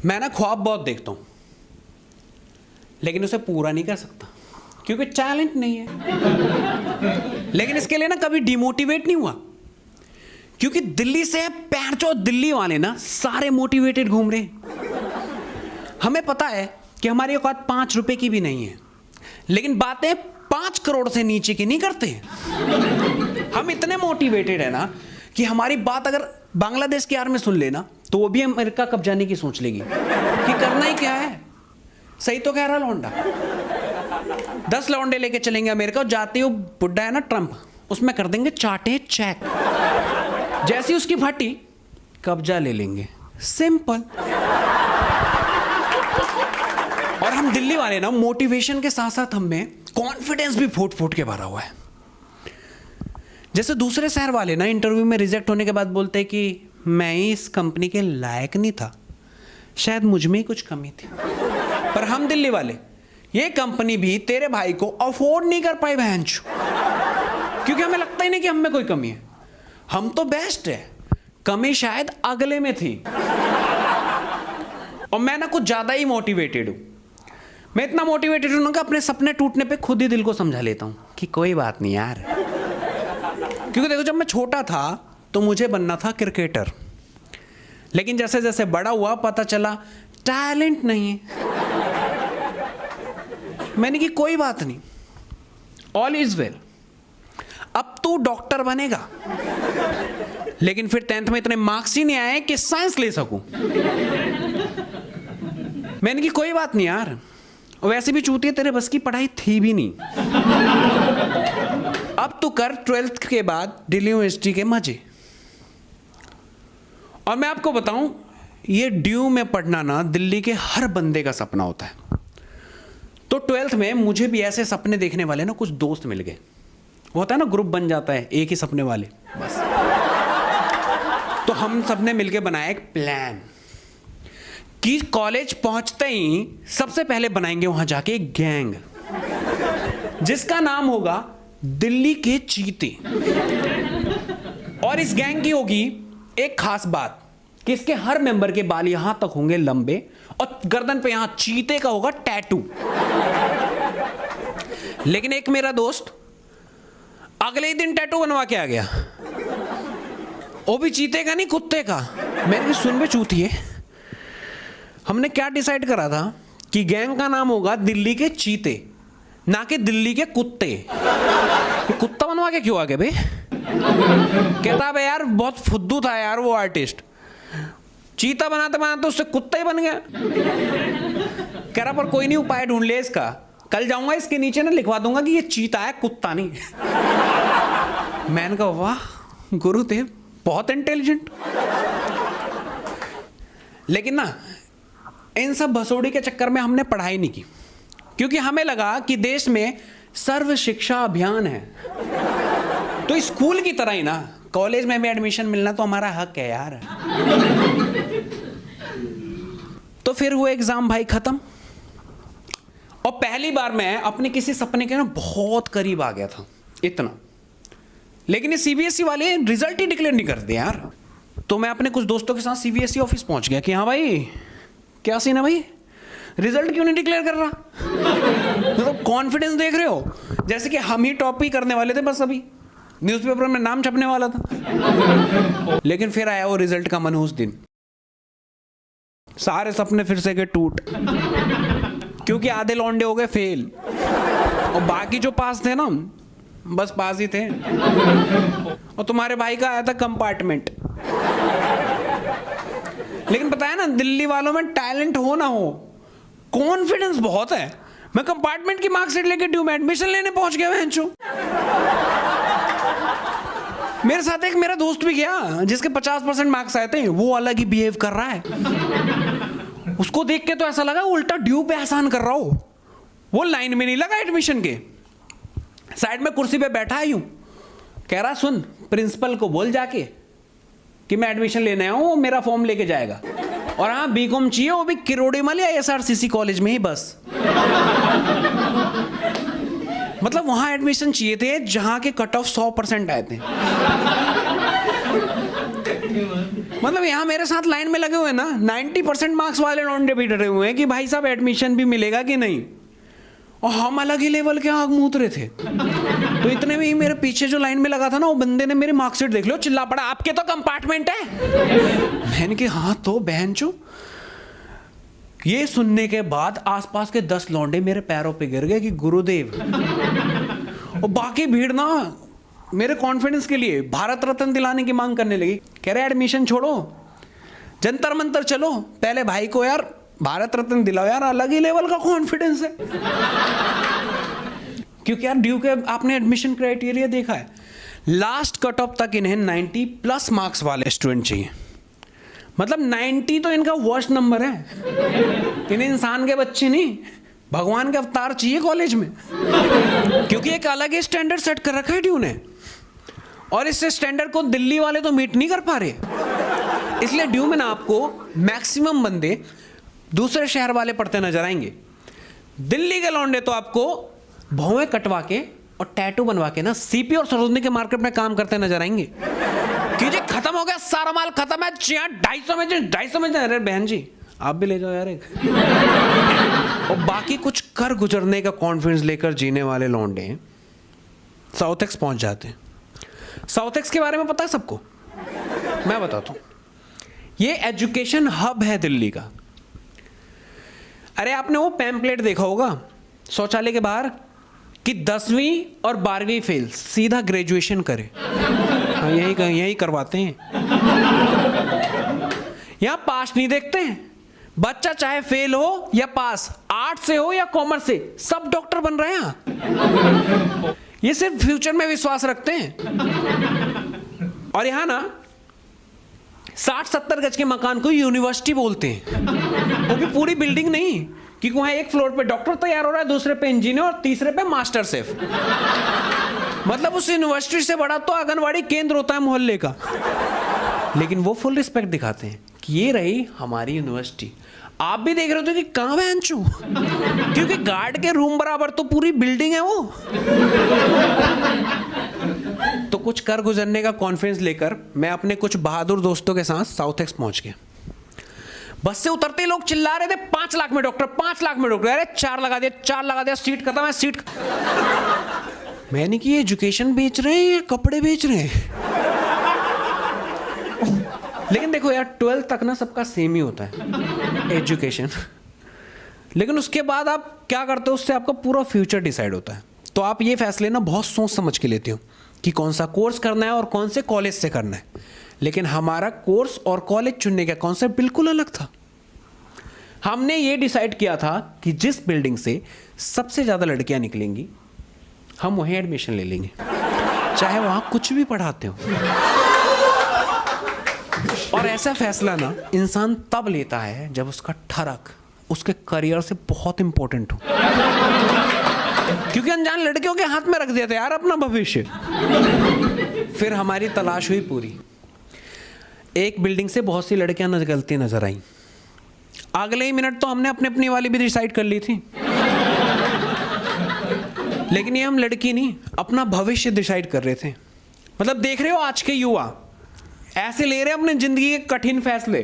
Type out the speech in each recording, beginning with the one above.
मैं ना ख्वाब बहुत देखता हूं, लेकिन उसे पूरा नहीं कर सकता क्योंकि टैलेंट नहीं है। लेकिन इसके लिए ना कभी डिमोटिवेट नहीं हुआ, क्योंकि दिल्ली से पैंचो दिल्ली वाले ना सारे मोटिवेटेड घूम रहे हैं। हमें पता है कि हमारी औकात 5 रुपए की भी नहीं है, लेकिन बातें 5 करोड़ से नीचे की नहीं करते हैं। हम इतने मोटिवेटेड है ना कि हमारी बात अगर बांग्लादेश की आर्मी सुन लेना तो वो भी अमेरिका कब जाने की सोच लेगी कि करना ही क्या है। सही तो कह रहा लौंडा। 10 लौंडे लेके चलेंगे अमेरिका और जाते हो बुड्ढा है ना ट्रंप, उसमें कर देंगे चाटे चेक। जैसी उसकी फटी कब्जा ले लेंगे, सिंपल। और हम दिल्ली वाले ना मोटिवेशन के साथ साथ हम में कॉन्फिडेंस भी फूट फूट के भरा हुआ है। जैसे दूसरे शहर वाले ना इंटरव्यू में रिजेक्ट होने के बाद बोलते हैं कि मैं ही इस कंपनी के लायक नहीं था, शायद मुझ में ही कुछ कमी थी। पर हम दिल्ली वाले, ये कंपनी भी तेरे भाई को अफोर्ड नहीं कर पाई बहनचो, क्योंकि हमें लगता ही नहीं कि हम में कोई कमी है। हम तो बेस्ट है, कमी शायद अगले में थी। और मैं ना कुछ ज्यादा ही मोटिवेटेड हूं। मैं इतना मोटिवेटेड हूं कि अपने सपने टूटने पे खुद ही दिल को समझा लेता हूं कि कोई बात नहीं यार। क्योंकि देखो, जब मैं छोटा था तो मुझे बनना था क्रिकेटर, लेकिन जैसे जैसे बड़ा हुआ पता चला टैलेंट नहीं है। मैंने कि कोई बात नहीं, ऑल इज वेल। अब तू डॉक्टर बनेगा, लेकिन फिर 10th में इतने मार्क्स ही नहीं आए कि साइंस ले सकूं। मैंने कि कोई बात नहीं यार, वैसे भी चूतिया तेरे बस की पढ़ाई थी भी नहीं। अब तू कर 12th के बाद दिल्ली यूनिवर्सिटी के मजे। और मैं आपको बताऊं, ये ड्यू में पढ़ना ना दिल्ली के हर बंदे का सपना होता है। तो 12th में मुझे भी ऐसे सपने देखने वाले ना कुछ दोस्त मिल गए। वो होता है ना, ग्रुप बन जाता है एक ही सपने वाले, बस। तो हम सबने मिलके बनाया एक प्लान कि कॉलेज पहुंचते ही सबसे पहले बनाएंगे वहां जाके एक गैंग, जिसका नाम होगा दिल्ली के चीते। और इस गैंग की होगी एक खास बात कि इसके हर मेंबर के बाल यहां तक होंगे लंबे और गर्दन पे यहां चीते का होगा टैटू। लेकिन एक मेरा दोस्त अगले ही दिन टैटू बनवा के आ गया, वो भी चीते का नहीं, कुत्ते का। मैंने भी सुन बे चूतिए, हमने क्या डिसाइड करा था कि गैंग का नाम होगा दिल्ली के चीते, ना कि दिल्ली के कुत्ते। कुत्ता बनवा के क्यों आ गए बे? कहता है यार बहुत फुद्दू था यार वो आर्टिस्ट, चीता बनाते बनाते उससे कुत्ता ही बन गया। कह रहा पर कोई नहीं, उपाय ढूंढ ले इसका, कल जाऊंगा इसके नीचे ना लिखवा दूंगा कि ये चीता है, कुत्ता नहीं। मैंने कहा वाह गुरुदेव, बहुत इंटेलिजेंट। लेकिन ना इन सब भसोड़ी के चक्कर में हमने पढ़ाई नहीं की, क्योंकि हमें लगा कि देश में सर्व शिक्षा अभियान है, तो स्कूल की तरह ही ना कॉलेज में भी एडमिशन मिलना तो हमारा हक है यार। तो फिर वो एग्जाम भाई खत्म, और पहली बार मैं अपने किसी सपने के ना बहुत करीब आ गया था, इतना। लेकिन ये सीबीएसई वाले रिजल्ट ही डिक्लेयर नहीं करते यार। तो मैं अपने कुछ दोस्तों के साथ सीबीएसई ऑफिस पहुंच गया कि हाँ भाई क्या सीन है भाई, रिजल्ट क्यों नहीं डिक्लेयर कर रहा? तो कॉन्फिडेंस देख रहे हो, जैसे कि हम ही टॉप ही करने वाले थे, बस अभी न्यूज़पेपर में नाम छपने वाला था। लेकिन फिर आया वो रिजल्ट का मनहूस दिन, सारे सपने फिर से गए टूट, क्योंकि आधे लौंडे हो गए फेल और बाकी जो पास थे ना बस पास ही थे। और तुम्हारे भाई का आया था कंपार्टमेंट। लेकिन पता है ना, दिल्ली वालों में टैलेंट हो ना हो, कॉन्फिडेंस बहुत है। मैं कंपार्टमेंट की मार्कशीट लेके ड्यू में एडमिशन लेने पहुंच गया बहनचोद। मेरे साथ एक मेरा दोस्त भी गया जिसके 50% मार्क्स आए थे, वो अलग ही बिहेव कर रहा है। उसको देख के तो ऐसा लगा उल्टा ड्यू पे एहसान कर रहा हो। वो लाइन में नहीं लगा एडमिशन के, साइड में कुर्सी पे बैठा है यूं, कह रहा सुन प्रिंसिपल को बोल जाके कि मैं एडमिशन लेने आया हूं, मेरा फॉर्म लेके जाएगा। और हाँ बीकॉम चाहिए, वो भी किरोड़ीमल या एसआरसीसी कॉलेज में ही बस। मतलब वहां एडमिशन चाहिए थे जहां के कट ऑफ 100% आए थे। मतलब यहाँ मेरे साथ लाइन में लगे हुए ना 90% मार्क्स वाले लौंडे भी डरे हुए हैं कि भाई साहब एडमिशन भी मिलेगा कि नहीं, और हम अलग ही लेवल के आग मूत रहे थे। तो इतने में ही मेरे पीछे जो लाइन में लगा था ना, वो बंदे ने मेरी मार्कशीट देख लो, चिल्ला पड़ा, आपके तो कंपार्टमेंट है। मैंने कहा हाँ तो बहनचो। ये सुनने के बाद आसपास के 10 लौंडे मेरे पैरों पे गिर गए कि गुरुदेव। और बाकी भीड़ ना मेरे कॉन्फिडेंस के लिए भारत रत्न दिलाने की मांग करने लगी। कह रहे एडमिशन छोड़ो, जंतर मंतर चलो, पहले भाई को यार भारत रत्न दिलाओ यार, अलग ही लेवल का कॉन्फिडेंस है। क्योंकि यार ड्यू के आपने एडमिशन क्राइटेरिया देखा है, लास्ट कट ऑफ तक इन्हें 90+ मार्क्स वाले स्टूडेंट चाहिए। मतलब 90 तो इनका वर्स्ट नंबर है। इन्हें इंसान के बच्चे नहीं, भगवान के अवतार चाहिए कॉलेज में। क्योंकि एक अलग ही स्टैंडर्ड सेट कर रखा है ड्यू ने, और इस स्टैंडर्ड को दिल्ली वाले तो मीट नहीं कर पा रहे। इसलिए ड्यू में ना आपको मैक्सिमम बंदे दूसरे शहर वाले पढ़ते नजर आएंगे। दिल्ली के लौंडे तो आपको भौवें कटवा के और टैटू बनवा के ना सीपी और सरोजनी के मार्केट में काम करते नजर आएंगे। कि खत्म हो गया सारा माल, खत्म है, 250 में। अरे बहन जी आप भी ले जाओ यार एक। और बाकी कुछ कर गुजरने का कॉन्फिडेंस लेकर जीने वाले लौंडे साउथ एक्स पहुंच जाते हैं। साउथ एक्स के बारे में पता है सबको? मैं बताता हूं, ये एजुकेशन हब है दिल्ली का। अरे आपने वो पैम्पलेट देखा होगा शौचालय के बाहर कि 10वीं और 12वीं फेल सीधा ग्रेजुएशन करे। हाँ, यही करवाते हैं। यहां पास नहीं देखते हैं, बच्चा चाहे फेल हो या पास, आर्ट से हो या कॉमर्स से, सब डॉक्टर बन रहे हैं। ये सिर्फ फ्यूचर में विश्वास रखते हैं। और यहां ना 60-70 गज के मकान को यूनिवर्सिटी बोलते हैं। वो भी पूरी बिल्डिंग नहीं, क्योंकि वहां एक फ्लोर पे डॉक्टर तैयार हो रहा है, दूसरे पे इंजीनियर और तीसरे पे मास्टर शेफ। मतलब उस यूनिवर्सिटी से बड़ा तो आंगनवाड़ी केंद्र होता है मोहल्ले का। लेकिन वो फुल रिस्पेक्ट दिखाते हैं कि ये रही हमारी यूनिवर्सिटी। आप भी देख रहे हो कि कहां है अंशु, क्योंकि गार्ड के रूम बराबर तो पूरी बिल्डिंग है वो। तो कुछ कर गुजरने का कॉन्फिडेंस लेकर मैं अपने कुछ बहादुर दोस्तों के साथ साउथ एक्स पहुंच गया। बस से उतरते ही लोग चिल्ला रहे थे 5 लाख में डॉक्टर, 5 लाख में डॉक्टर। अरे 4 लगा दिया, सीट खत्म है, सीट। मैंने कि एजुकेशन बेच रहे हैं या कपड़े बेच रहे हैं? लेकिन देखो यार 12th तक ना सबका सेम ही होता है एजुकेशन। लेकिन उसके बाद आप क्या करते हो, उससे आपका पूरा फ्यूचर डिसाइड होता है। तो आप ये फैसले ना बहुत सोच समझ के लेते हो कि कौन सा कोर्स करना है और कौन से कॉलेज से करना है। लेकिन हमारा कोर्स और कॉलेज चुनने का कॉन्सेप्ट बिल्कुल अलग था। हमने ये डिसाइड किया था कि जिस बिल्डिंग से सबसे ज्यादा लड़कियां निकलेंगी हम वहीं एडमिशन ले लेंगे, चाहे वहां कुछ भी पढ़ाते हो। और ऐसा फैसला ना इंसान तब लेता है जब उसका ठरक उसके करियर से बहुत इंपॉर्टेंट हो। क्योंकि अनजान लड़कियों के हाथ में रख दिया था यार अपना भविष्य। फिर हमारी तलाश हुई पूरी। एक बिल्डिंग से बहुत सी लड़कियां निकलती नजर आई। अगले ही मिनट तो हमने अपने अपनी वाली भी डिसाइड कर ली थी। लेकिन ये हम लड़की नहीं, अपना भविष्य डिसाइड कर रहे थे। मतलब देख रहे हो आज के युवा ऐसे ले रहे हैं अपने जिंदगी के कठिन फैसले,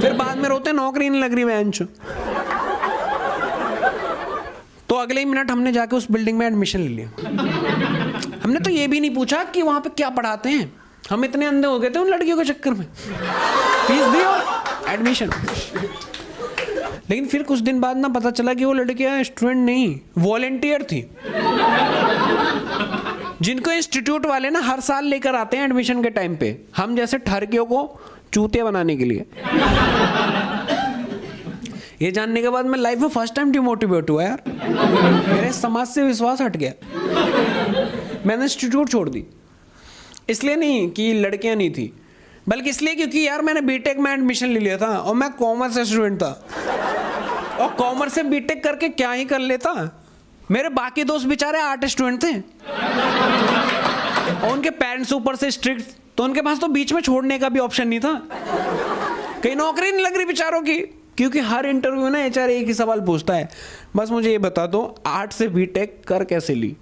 फिर बाद में रोते नौकरी नहीं लग रही बेंच। तो अगले ही मिनट हमने जाके उस बिल्डिंग में एडमिशन ले लिया। हमने तो ये भी नहीं पूछा कि वहां पे क्या पढ़ाते हैं, हम इतने अंधे हो गए थे उन लड़कियों के चक्कर में। फीस दी और एडमिशन। लेकिन फिर कुछ दिन बाद ना पता चला कि वो लड़कियां स्टूडेंट नहीं, वॉलेंटियर थी, जिनको इंस्टीट्यूट वाले ना हर साल लेकर आते हैं एडमिशन के टाइम पे, हम जैसे ठरकियों को चूतिया बनाने के लिए। ये जानने के बाद मैं लाइफ में फर्स्ट टाइम डिमोटिवेट हुआ यार। मेरे समाज से विश्वास हट गया। मैंने इंस्टीट्यूट छोड़ दी। इसलिए नहीं कि लड़कियां नहीं थी, बल्कि इसलिए क्योंकि यार मैंने बीटेक में एडमिशन ले लिया था और मैं कॉमर्स स्टूडेंट था। और कॉमर्स से बीटेक करके क्या ही कर लेता। मेरे बाकी दोस्त बेचारे आर्ट स्टूडेंट थे और उनके पेरेंट्स ऊपर से स्ट्रिक्ट, तो उनके पास तो बीच में छोड़ने का भी ऑप्शन नहीं था। कहीं नौकरी नहीं लग रही बेचारों की, क्योंकि हर इंटरव्यू में ना एचआर एक ही सवाल पूछता है, बस मुझे ये बता दो आर्ट से बीटेक कर कैसे ली।